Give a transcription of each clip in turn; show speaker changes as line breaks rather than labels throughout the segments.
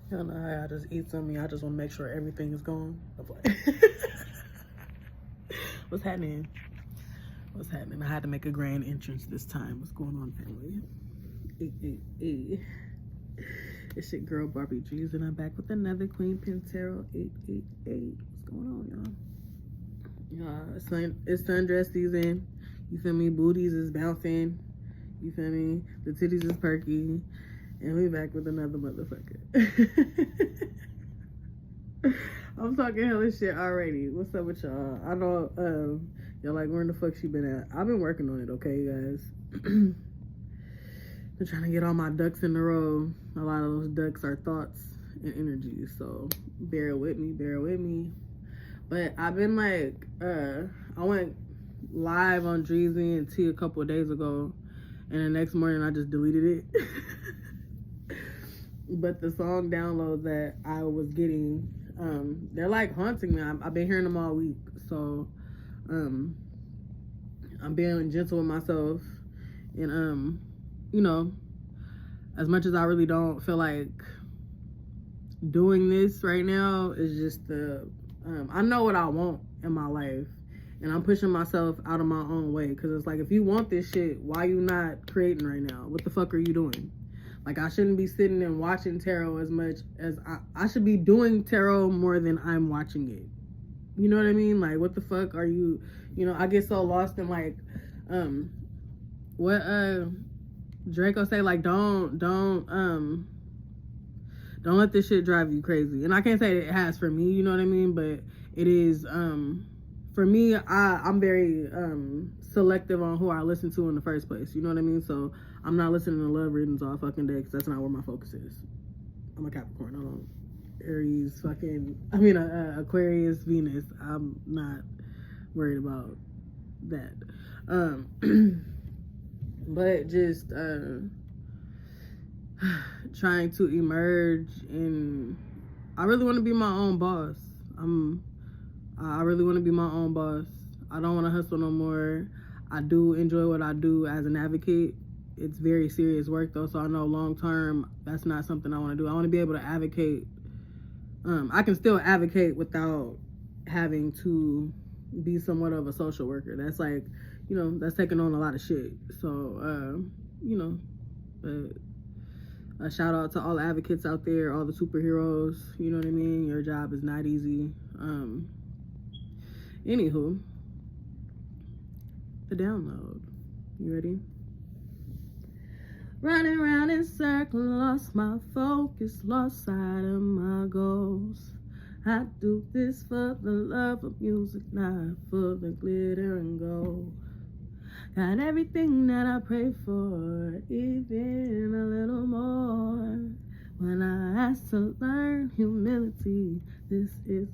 You know how I just eat something, I just want to make sure everything is gone. I'm like, what's happening? What's happening? I had to make a grand entrance this time. What's going on, family? It's your girl Barbie G's, and I'm back with another Queen Pintero 888. What's going on, y'all? It's sundress season. You feel me? Booties is bouncing. You feel me? The titties is perky. And we back with another motherfucker. I'm talking hella shit already. What's up with y'all? I know y'all like, where in the fuck she been at? I've been working on it, okay, guys? Been trying to get all my ducks in a row. A lot of those ducks are thoughts and energies, so bear with me. But I've been like, I went live on Dreezy and T a couple of days ago, and the next morning I just deleted it. But the song downloads that I was getting, they're like haunting me. I've been hearing them all week, so I'm being gentle with myself, and you know, as much as I really don't feel like doing this right now, it's just I know what I want in my life, and I'm pushing myself out of my own way, because it's like, if you want this shit, why you not creating right now? What the fuck are you doing? Like, I shouldn't be sitting and watching tarot as much as I should be doing tarot more than I'm watching it. You know what I mean? Like, what the fuck are you, I get so lost in like, what Draco say, like, don't let this shit drive you crazy. And I can't say it has for me, you know what I mean? But it is, for me, I'm very selective on who I listen to in the first place. You know what I mean? So I'm not listening to love readings all fucking day, because that's not where my focus is. I'm a Capricorn. I don't Aries, Aquarius, Venus. I'm not worried about that. But just trying to emerge, and I really want to be my own boss. I really want to be my own boss. I don't want to hustle no more. I do enjoy what I do as an advocate. It's very serious work though, so I know long term that's not something I want to do. I want to be able to advocate. I can still advocate without having to be somewhat of a social worker. That's like, that's taking on a lot of shit. So, a shout out to all the advocates out there, all the superheroes. You know what I mean? Your job is not easy. Anywho, the download. You ready? Running round in circles, lost my focus, lost sight of my goals. I do this for the love of music, not for the glitter and gold. Got everything that I pray for, even a little more. When I asked to learn humility, this is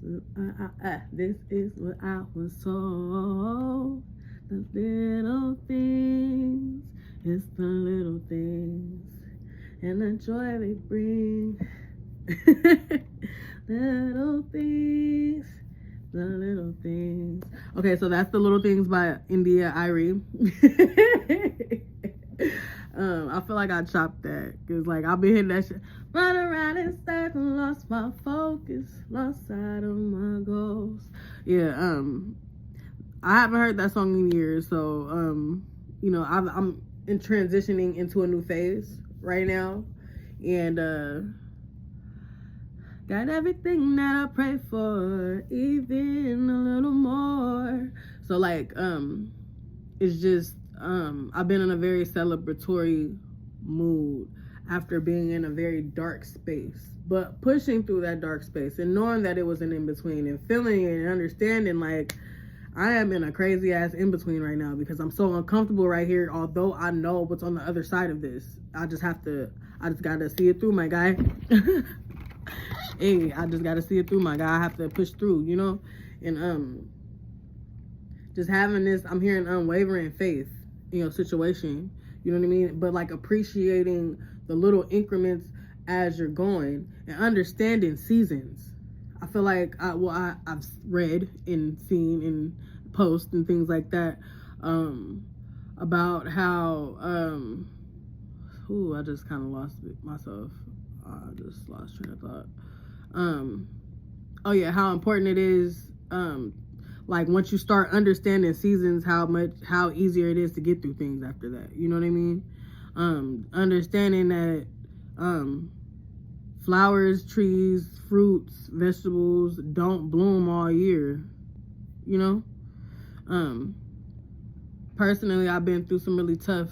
what I was told. The little things, it's the little things, and the joy they bring. Little things, the little things. Okay, so that's The Little Things by India.Arie. I feel like I chopped that, because like I've been hitting that shit. Run around in circles, lost my focus, lost sight of my goals. Yeah, I haven't heard that song in years, so I'm in transitioning into a new phase right now, and got everything that I pray for, even a little more. So like, it's just, I've been in a very celebratory mood after being in a very dark space, but pushing through that dark space and knowing that it was an in-between, and feeling and understanding like I am in a crazy ass in-between right now, because I'm so uncomfortable right here, although I know what's on the other side of this. I just gotta see it through, my guy. Hey, I just gotta see it through, my guy. I have to push through, and just having this, I'm hearing unwavering faith, situation, you know what I mean? But like appreciating the little increments as you're going, and understanding seasons. I feel like I've read and seen in posts and things like that, about how I just kind of lost it myself. I just lost train of thought. Oh yeah, how important it is. Like once you start understanding seasons, how easier it is to get through things after that. You know what I mean? Understanding that flowers, trees, fruits, vegetables don't bloom all year. You know? Personally, I've been through some really tough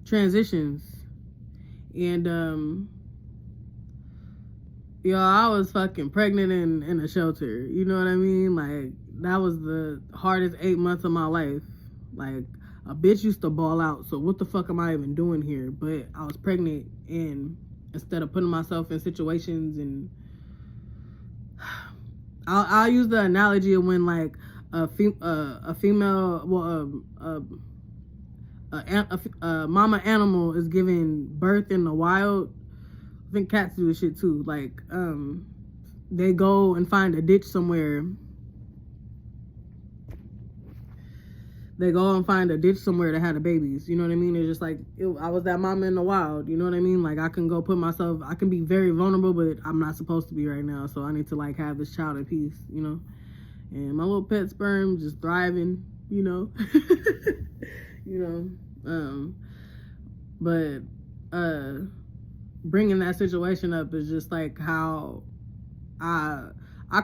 transitions. And I was fucking pregnant in a shelter. You know what I mean? Like, that was the hardest 8 months of my life. Like, a bitch used to ball out, so what the fuck am I even doing here? But I was pregnant, and instead of putting myself in situations, and I'll use the analogy of when, like, a mama animal is giving birth in the wild. I think cats do this shit too. Like, they go and find a ditch somewhere. They go and find a ditch somewhere that had the babies. You know what I mean? It's just like, I was that mama in the wild. You know what I mean? Like, I can go put myself, I can be very vulnerable, but I'm not supposed to be right now. So I need to, like, have this child in peace, you know? And my little pet sperm just thriving, you know? You know? But bringing that situation up is just like how I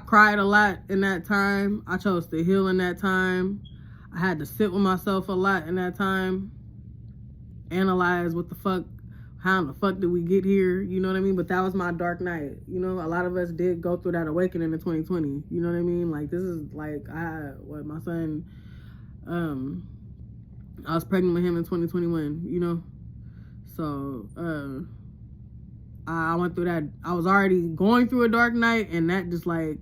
cried a lot in that time. I chose to heal in that time. I had to sit with myself a lot in that time, analyze what the fuck, how in the fuck did we get here, you know what I mean? But that was my dark night. You know, a lot of us did go through that awakening in 2020, you know what I mean? Like, this is like, my son, I was pregnant with him in 2021, you know? So, I went through that. I was already going through a dark night, and that just, like,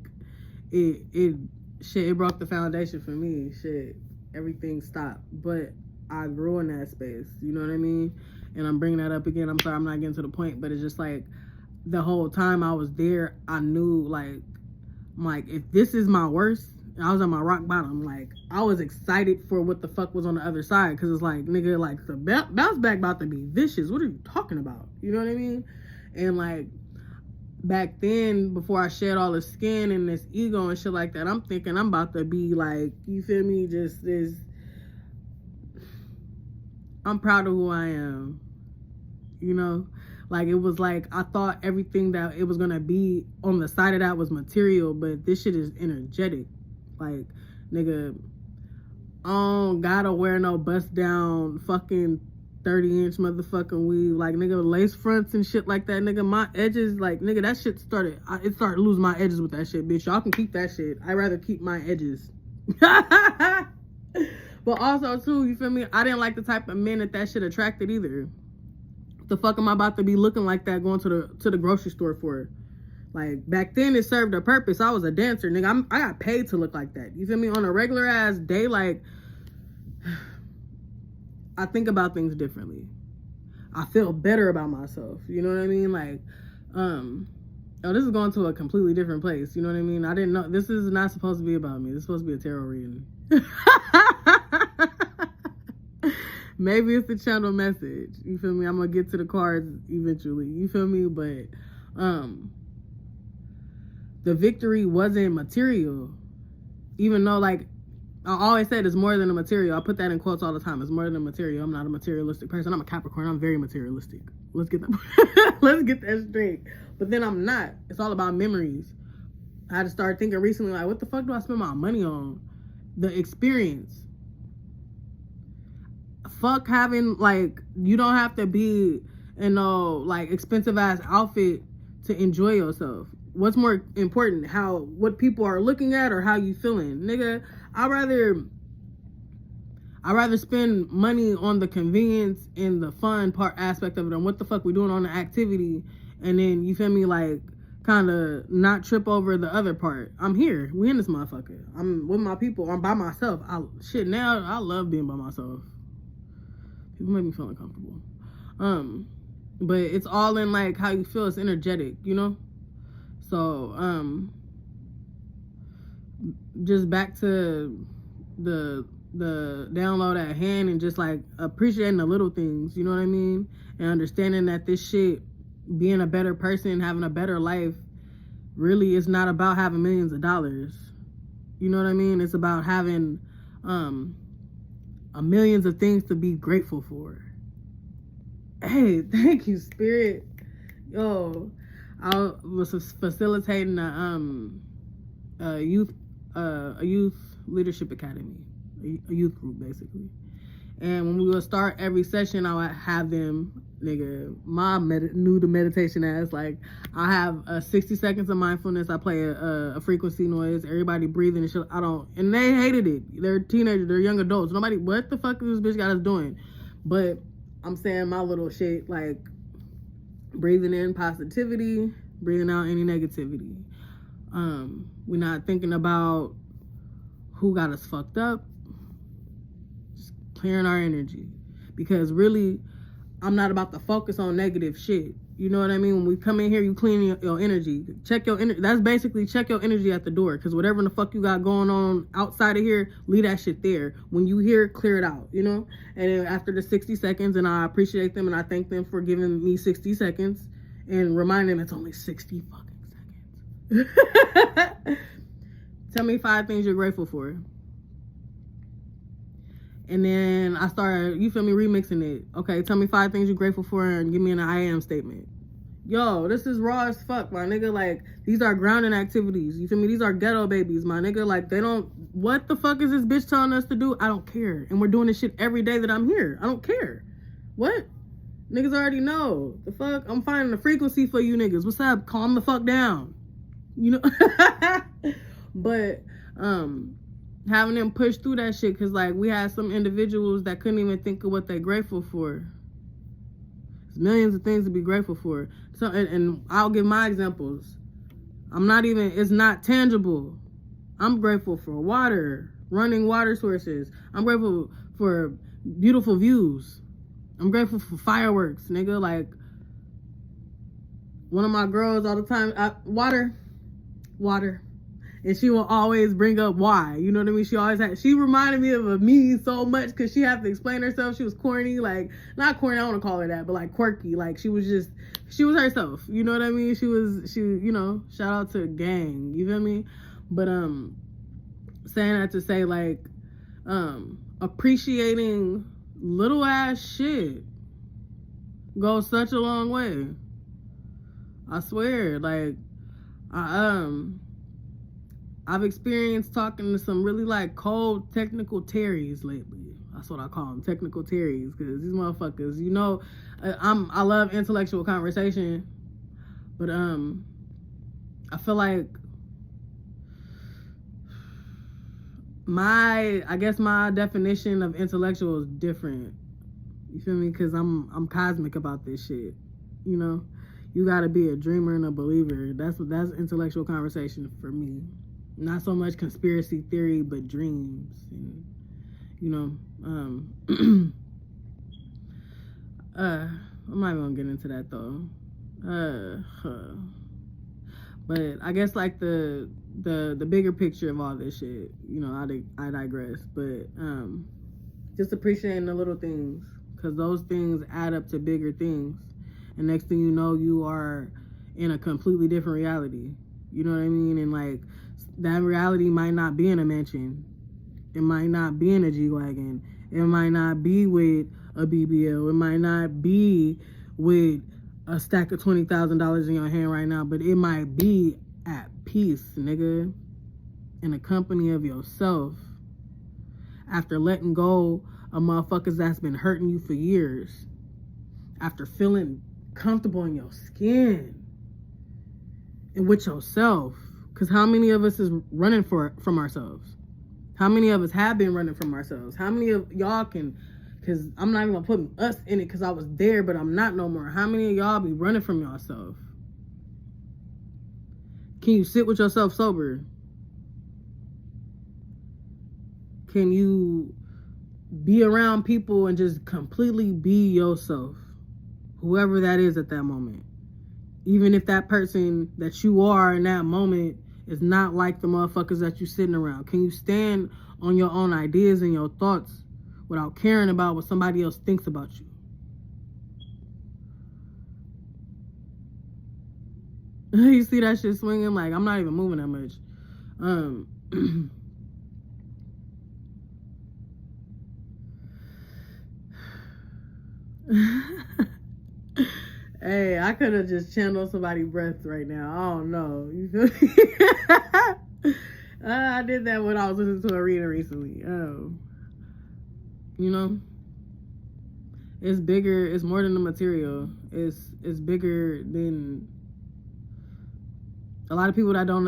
it broke the foundation for me. Shit, everything stopped. But I grew in that space, you know what I mean? And I'm bringing that up again. I'm sorry, I'm not getting to the point, but it's just like, the whole time I was there, I knew, like, if this is my worst, I was at my rock bottom. Like, I was excited for what the fuck was on the other side, because it's like, nigga, like, the bounce back about to be vicious. What are you talking about? You know what I mean? And, like, back then, before I shed all the skin and this ego and shit like that, I'm thinking I'm about to be, like, you feel me, just this, I'm proud of who I am, you know? Like, it was like, I thought everything that it was gonna be on the side of that was material, but this shit is energetic. Like, nigga, I don't gotta wear no bust down fucking 30-inch motherfucking weave. Like, nigga, lace fronts and shit like that. Nigga, my edges, like, nigga, that shit started losing my edges with that shit, bitch. Y'all can keep that shit. I'd rather keep my edges. But also, too, you feel me? I didn't like the type of men that shit attracted either. The fuck am I about to be looking like that going to the grocery store for? Like, back then, it served a purpose. I was a dancer, nigga. I got paid to look like that. You feel me? On a regular ass day, like, I think about things differently. I feel better about myself. You know what I mean? Like, this is going to a completely different place. You know what I mean? I didn't know. This is not supposed to be about me. This is supposed to be a tarot reading. Maybe it's a channel message. You feel me? I'm going to get to the cards eventually. You feel me? But, the victory wasn't material. Even though, like, I always said it's more than a material. I put that in quotes all the time. It's more than a material. I'm not a materialistic person. I'm a Capricorn. I'm very materialistic. Let's get that let's get that straight. But then I'm not. It's all about memories. I had to start thinking recently, like, what the fuck do I spend my money on? The experience. Fuck having, like, you don't have to be in no, like, expensive ass outfit to enjoy yourself. What's more important, what people are looking at or how you feeling? Nigga, I'd rather spend money on the convenience and the fun part aspect of it and what the fuck we doing on the activity, and then, you feel me, like, kind of not trip over the other part. I'm here. We in this motherfucker. I'm with my people. I'm by myself. Now I love being by myself. People make me feel uncomfortable. But it's all in, like, how you feel. It's energetic, you know? So, just back to the download at hand, and just, like, appreciating the little things, you know what I mean? And understanding that this shit, being a better person, having a better life, really is not about having millions of dollars. You know what I mean? It's about having a millions of things to be grateful for. Hey, thank you, Spirit. Yo, I was facilitating a youth leadership academy, a youth group basically. And when we would start every session, I would have them, nigga, new to meditation ass, like, I have 60 seconds of mindfulness. I play a frequency noise, everybody breathing and shit. And they hated it. They're teenagers, they're young adults. Nobody, what the fuck is this bitch got us doing? But I'm saying my little shit, like, breathing in positivity, breathing out any negativity. We're not thinking about who got us fucked up. Clearing our energy, because really I'm not about to focus on negative shit. You know what I mean? When we come in here, you clean your energy, check your energy. That's basically check your energy at the door, because whatever in the fuck you got going on outside of here, leave that shit there. When you hear, clear it out, you know. And then after the 60 seconds, and I appreciate them and I thank them for giving me 60 seconds and remind them it's only 60 fucking seconds. Tell me 5 things you're grateful for. And then I started, you feel me, remixing it. Okay, tell me 5 things you're grateful for and give me an I am statement. Yo, this is raw as fuck, my nigga. Like, these are grounding activities. You feel me? These are ghetto babies, my nigga. Like, they don't, what the fuck is this bitch telling us to do? I don't care. And we're doing this shit every day that I'm here. I don't care. What? Niggas already know. The fuck? I'm finding a frequency for you niggas. What's up? Calm the fuck down. You know? But, having them push through that shit, because like we had some individuals that couldn't even think of what they're grateful for. There's millions of things to be grateful for. So and I'll give my examples. It's not tangible. I'm grateful for water, running water sources. I'm grateful for beautiful views. I'm grateful for fireworks, nigga. Like, one of my girls all the time, water. And she will always bring up why. You know what I mean? She reminded me of me so much, because she had to explain herself. She was corny, like, not corny, I don't want to call her that, but like quirky. Like, she was herself. You know what I mean? She, you know, shout out to gang. You feel me? But, saying that to say, like, appreciating little ass shit goes such a long way. I swear. Like, I've experienced talking to some really like cold technical terries lately. That's what I call them, technical terries, because these motherfuckers, you know, I love intellectual conversation, but I feel like I guess my definition of intellectual is different. You feel me? Because I'm cosmic about this shit. You know, you gotta be a dreamer and a believer. That's intellectual conversation for me. Not so much conspiracy theory, but dreams. And, you know, I'm not even gonna get into that though. But I guess like the bigger picture of all this shit, you know, I digress. But just appreciating the little things, because those things add up to bigger things. And next thing you know, you are in a completely different reality. You know what I mean? And like, that reality might not be in a mansion. It might not be in a G-Wagon. It might not be with a BBL. It might not be with a stack of $20,000 in your hand right now, but it might be at peace, nigga, in the company of yourself, after letting go of motherfuckers that's been hurting you for years, after feeling comfortable in your skin and with yourself. Because how many of us is running from ourselves? How many of us have been running from ourselves? How many of y'all can, because I'm not even gonna put us in it because I was there, but I'm not no more. How many of y'all be running from yourself? Can you sit with yourself sober? Can you be around people and just completely be yourself? Whoever that is at that moment. Even if that person that you are in that moment is not like the motherfuckers that you sitting around. Can you stand on your own ideas and your thoughts without caring about what somebody else thinks about you? You see that shit swinging? Like, I'm not even moving that much. Hey, I could have just channeled somebody's breath right now. I don't know. You feel me? I did that when I was listening to a reading recently. You know, it's bigger. It's more than the material. It's bigger than a lot of people that don't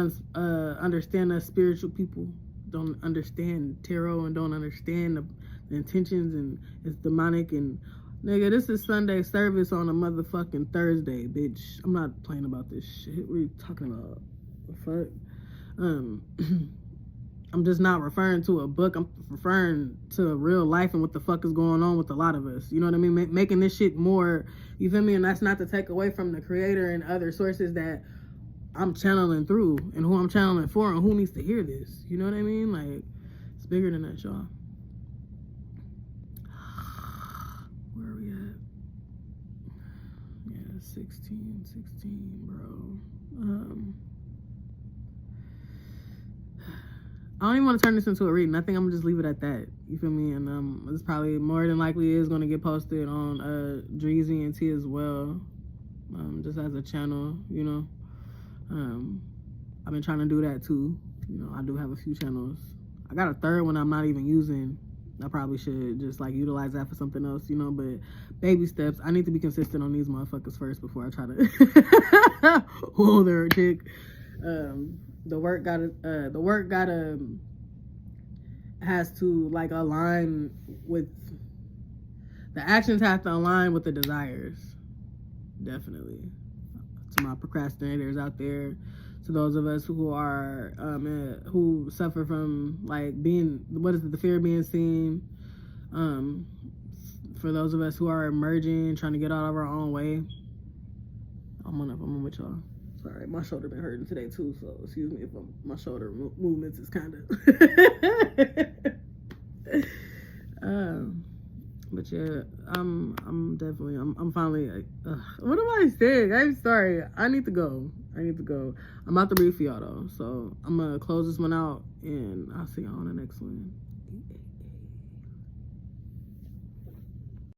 understand us spiritual people. Don't understand tarot and don't understand the intentions, and it's demonic. And nigga, this is Sunday service on a motherfucking Thursday, bitch. I'm not playing about this shit. What are you talking about? The fuck? I'm just not referring to a book. I'm referring to real life and what the fuck is going on with a lot of us. You know what I mean? Making this shit more, you feel me? And that's not to take away from the creator and other sources that I'm channeling through and who I'm channeling for and who needs to hear this. You know what I mean? Like, it's bigger than that, y'all. Where are we at? Yeah, 16, bro. I don't even want to turn this into a reading. I think I'm gonna just leave it at that. You feel me? And it's probably more than likely is gonna get posted on Dreezy and T as well. Just as a channel, you know. I've been trying to do that too. You know, I do have a few channels. I got a third one I'm not even using. I probably should just like utilize that for something else, you know, but baby steps. I need to be consistent on these motherfuckers first before I try to hold their chick. The work has to like align with, the actions have to align with the desires. Definitely. To my procrastinators out there, to those of us who are who suffer from like being, what is it, the fear of being seen, for those of us who are emerging, trying to get out of our own way. I'm with y'all. Sorry, my shoulder been hurting today too, so excuse me if my shoulder movements is kind of but yeah, I'm definitely, I'm finally, what am I saying? I'm sorry. I need to go. I'm about to read for y'all though. So I'm going to close this one out and I'll see y'all on the next one.